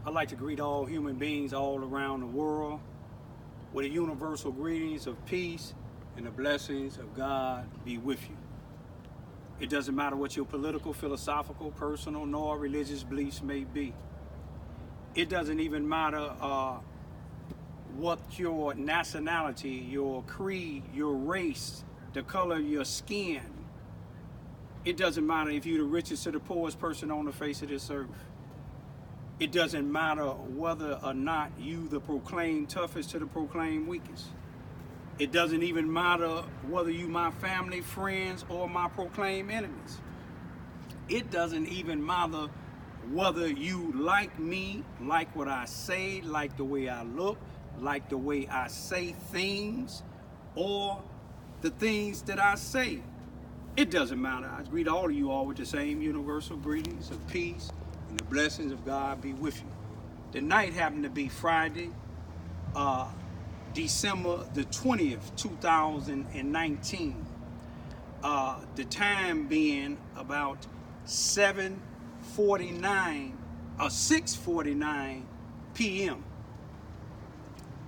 I'd like to greet all human beings all around the world with the universal greetings of peace and the blessings of God be with you. It doesn't matter what your political, philosophical, personal, nor religious beliefs may be. It doesn't even matter what your nationality, your creed, your race, the color of your skin. It doesn't matter if you're the richest or the poorest person on the face of this earth. It doesn't matter whether or not you the proclaimed toughest to the proclaimed weakest. It doesn't even matter whether you my family, friends, or my proclaimed enemies. It doesn't even matter whether you like me, like what I say, like the way I look, like the way I say things, or the things that I say. It doesn't matter. I greet all of you all with the same universal greetings of peace and the blessings of God be with you. The night happened to be Friday, December the 20th, 2019. The time being about 6:49 p.m.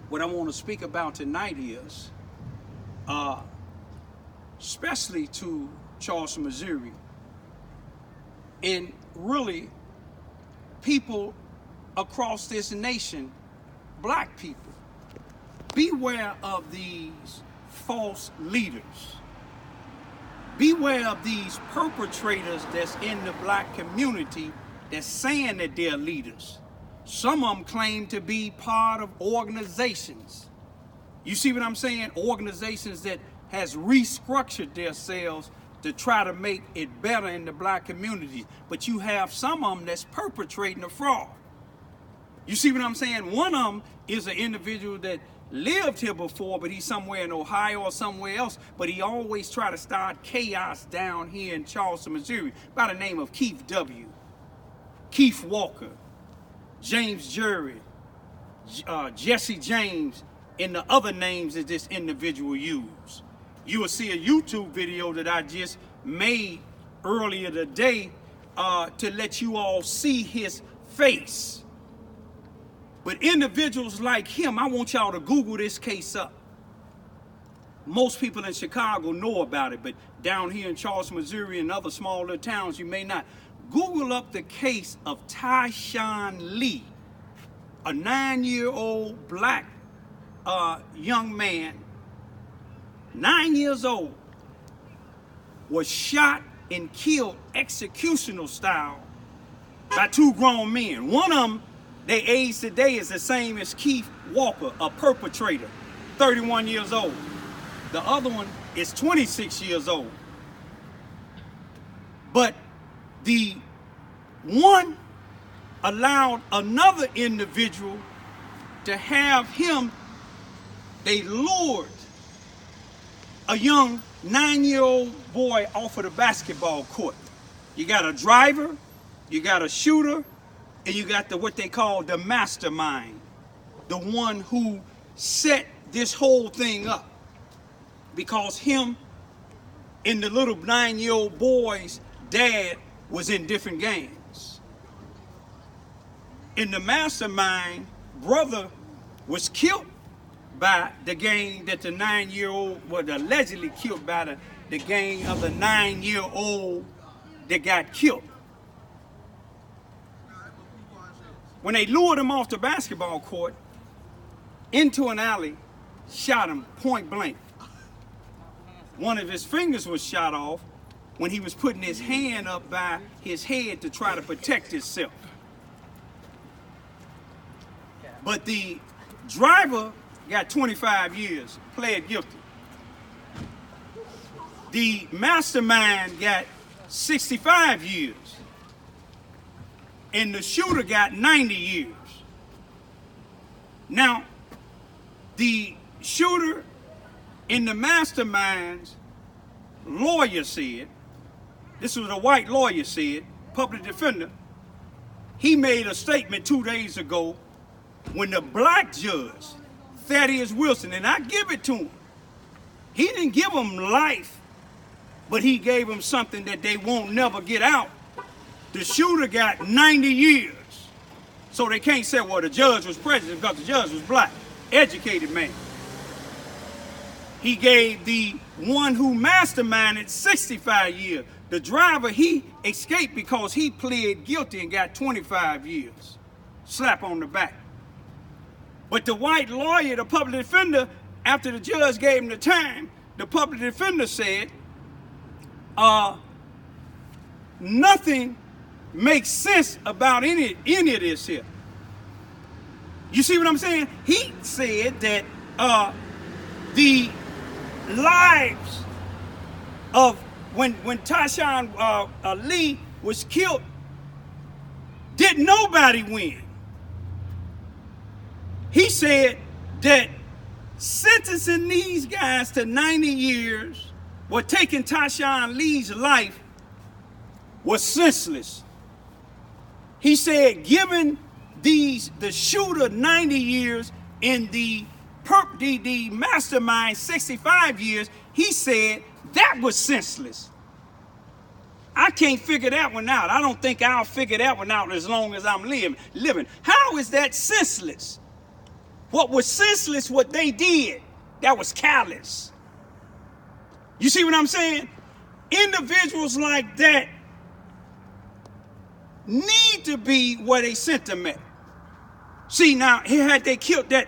What I want to speak about tonight is, especially to Charleston, Missouri, and really people across this nation, black people. Beware of these false leaders. Beware of these perpetrators that's in the black community that's saying that they're leaders. Some of them claim to be part of organizations. You see what I'm saying? Organizations that has restructured themselves to try to make it better in the black community. But you have some of them that's perpetrating a fraud. You see what I'm saying? One of them is an individual that lived here before, but he's somewhere in Ohio or somewhere else, but he always try to start chaos down here in Charleston, Missouri, by the name of Keith W., Keith Walker, James Jury, Jesse James, and the other names that this individual used. You will see a YouTube video that I just made earlier today to let you all see his face. But individuals like him, I want y'all to Google this case up. Most people in Chicago know about it, but down here in Charleston, Missouri, and other smaller towns, you may not. Google up the case of Tyshawn Lee, a 9-year-old black young man, 9 years old, was shot and killed executional style by two grown men. One of them, their age today is the same as Keith Walker, a perpetrator, 31 years old. The other one is 26 years old. But the one allowed another individual to have him, they lured a young 9-year-old boy off of the basketball court. You got a driver, you got a shooter, and you got what they call the mastermind, the one who set this whole thing up. Because him and the little 9-year-old boy's dad was in different gangs. And the mastermind brother was killed by the gang that the 9-year-old was allegedly killed by the gang of the 9-year-old that got killed. When they lured him off the basketball court into an alley, shot him point blank. One of his fingers was shot off when he was putting his hand up by his head to try to protect himself. But the driver got 25 years, pled guilty. The mastermind got 65 years. And the shooter got 90 years. Now, the shooter and the mastermind's lawyer said, this was a white lawyer said, public defender, he made a statement 2 days ago when the black judge, Thaddeus Wilson, and I give it to him, he didn't give him life, but he gave him something that they won't never get out. The shooter got 90 years. So they can't say, well, the judge was prejudiced because the judge was black. Educated man. He gave the one who masterminded 65 years. The driver, he escaped because he pled guilty and got 25 years. Slap on the back. But the white lawyer, the public defender, after the judge gave him the time, the public defender said, nothing makes sense about any of this here. You see what I'm saying? He said that the lives of when Tyshawn Lee was killed, did nobody win. He said that sentencing these guys to 90 years, or taking Tyshawn Lee's life, was senseless. He said giving the shooter 90 years and the mastermind 65 years, he said that was senseless. I can't figure that one out. I don't think I'll figure that one out as long as I'm living. How is that senseless? What was senseless, what they did, that was callous. You see what I'm saying? Individuals like that need to be where they sent them at. See, now, here had they killed that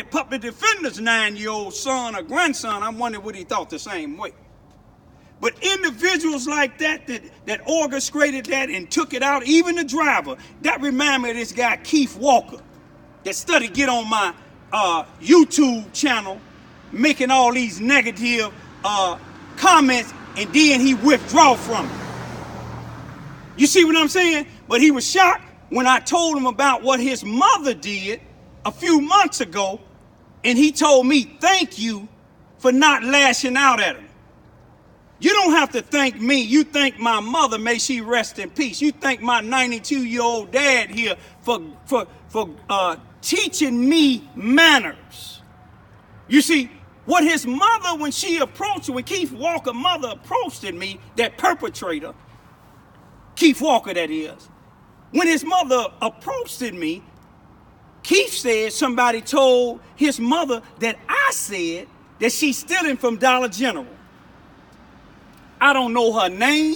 public defender's 9-year-old son or grandson, I'm wondering would he thought the same way. But individuals like that orchestrated that and took it out, even the driver, that remind me of this guy, Keith Walker, that studied get on my YouTube channel, making all these negative comments, and then he withdraw from it. You see what I'm saying? But he was shocked when I told him about what his mother did a few months ago, and he told me, thank you for not lashing out at him. You don't have to thank me. You thank my mother, may she rest in peace. You thank my 92-year-old dad here for teaching me manners. You see, what his mother, when Keith Walker's mother approached me, that perpetrator, Keith Walker that is, when his mother approached me, Keith said somebody told his mother that I said that she's stealing from Dollar General. I don't know her name.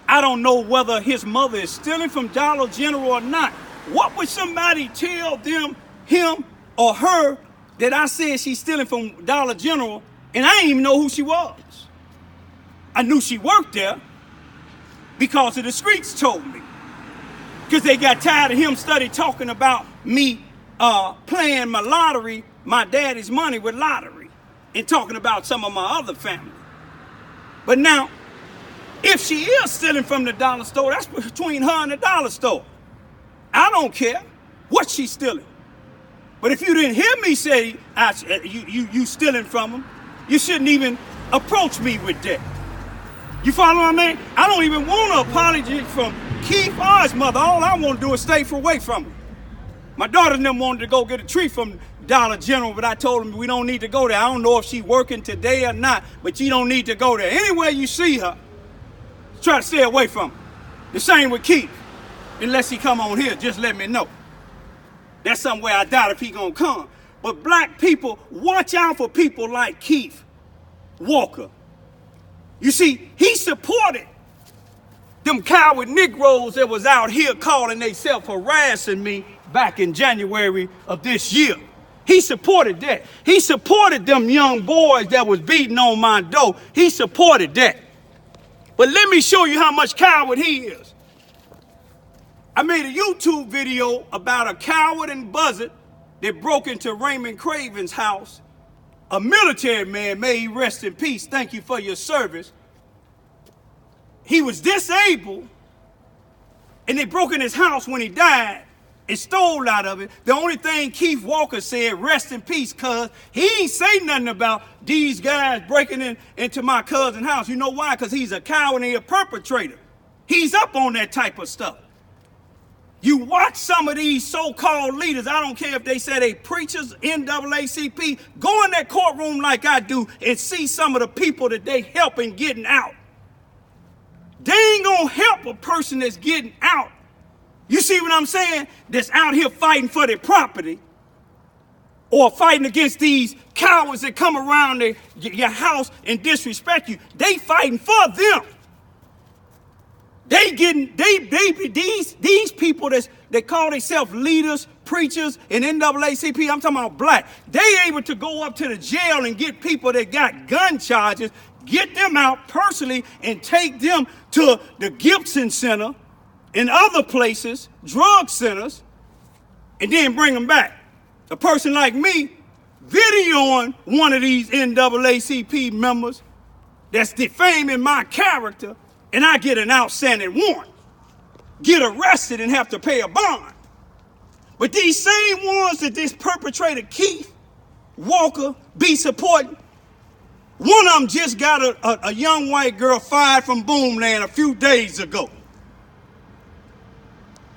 I don't know whether his mother is stealing from Dollar General or not. What would somebody tell him or her that I said she's stealing from Dollar General and I didn't even know who she was? I knew she worked there because of the streets told me. Because they got tired of him talking about me playing my daddy's money with lottery, and talking about some of my other family. But now, if she is stealing from the dollar store, that's between her and the dollar store. I don't care what she's stealing. But if you didn't hear me say you stealing from them, you shouldn't even approach me with that. You follow what I mean? I don't even want an apology from Keith or his mother. All I want to do is stay away from them. My daughter and them wanted to go get a tree from Dollar General, but I told them we don't need to go there. I don't know if she's working today or not, but you don't need to go there. Anywhere you see her, try to stay away from her. The same with Keith. Unless he come on here, just let me know. That's somewhere I doubt if he gonna come. But black people, watch out for people like Keith Walker. You see, he supported them coward Negroes that was out here calling themselves harassing me back in January of this year. He supported that. He supported them young boys that was beating on my door. He supported that. But let me show you how much coward he is. I made a YouTube video about a coward and buzzard that broke into Raymond Craven's house. A military man, may he rest in peace. Thank you for your service. He was disabled, and they broke in his house when he died and stole out of it. The only thing Keith Walker said, rest in peace, cuz he ain't say nothing about these guys breaking into my cousin's house. You know why? Because he's a coward and a perpetrator. He's up on that type of stuff. You watch some of these so-called leaders, I don't care if they say they preachers, NAACP, go in that courtroom like I do and see some of the people that they helping getting out. They ain't gonna help a person that's getting out You see what I'm saying? That's out here fighting for their property or fighting against these cowards that come around your house and disrespect you. They fighting for them. These people that call themselves leaders, preachers, and NAACP, I'm talking about black, they able to go up to the jail and get people that got gun charges, get them out personally and take them to the Gibson Center and other places, drug centers, and then bring them back. A person like me videoing one of these NAACP members that's defaming my character, and I get an outstanding warrant, get arrested and have to pay a bond. But these same ones that this perpetrator Keith Walker be supporting, one of them just got a young white girl fired from Boomland a few days ago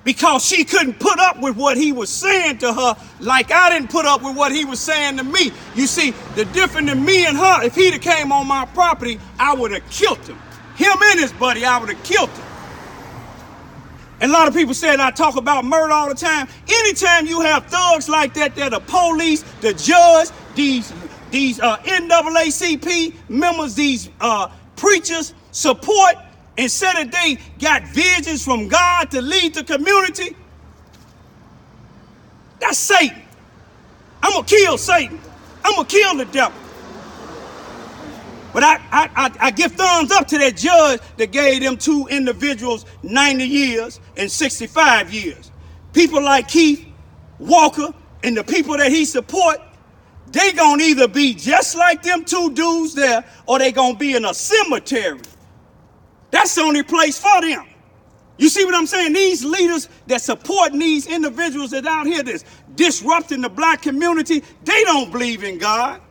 because she couldn't put up with what he was saying to her like I didn't put up with what he was saying to me. You see, the difference in me and her, if he'd have came on my property, I would have killed him. Him and his buddy, I would have killed him. And a lot of people say I talk about murder all the time. Anytime you have thugs like that, the police, the judge, these NAACP members, these preachers support and said that they got visions from God to lead the community, that's Satan. I'm going to kill Satan. I'm going to kill the devil. But I give thumbs up to that judge that gave them two individuals 90 years and 65 years. People like Keith Walker and the people that he support, they gonna either be just like them two dudes there or they gonna be in a cemetery. That's the only place for them. You see what I'm saying? These leaders that supporting these individuals that out here that's disrupting the black community, they don't believe in God.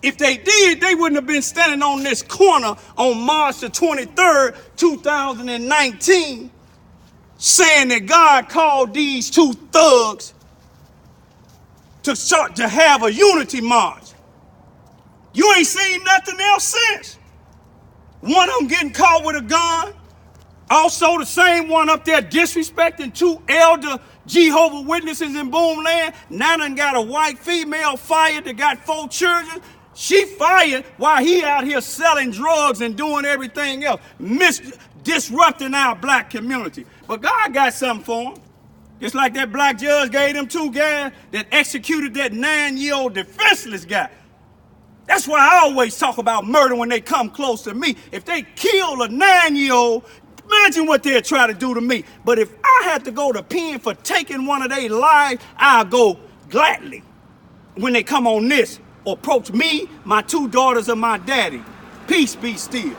If they did, they wouldn't have been standing on this corner on March the 23rd, 2019, saying that God called these two thugs to start to have a unity march. You ain't seen nothing else since. One of them getting caught with a gun. Also the same one up there disrespecting two elder Jehovah's Witnesses in Boomland. Now done got a white female fired that got 4 children. She fired while he out here selling drugs and doing everything else, disrupting our black community. But God got something for him. Just like that black judge gave them 2 guys that executed that 9-year-old defenseless guy. That's why I always talk about murder when they come close to me. If they kill a 9-year-old, imagine what they'll try to do to me. But if I had to go to pen for taking one of their lives, I'll go gladly when they come on this or approach me, my 2 daughters, or my daddy. Peace be still.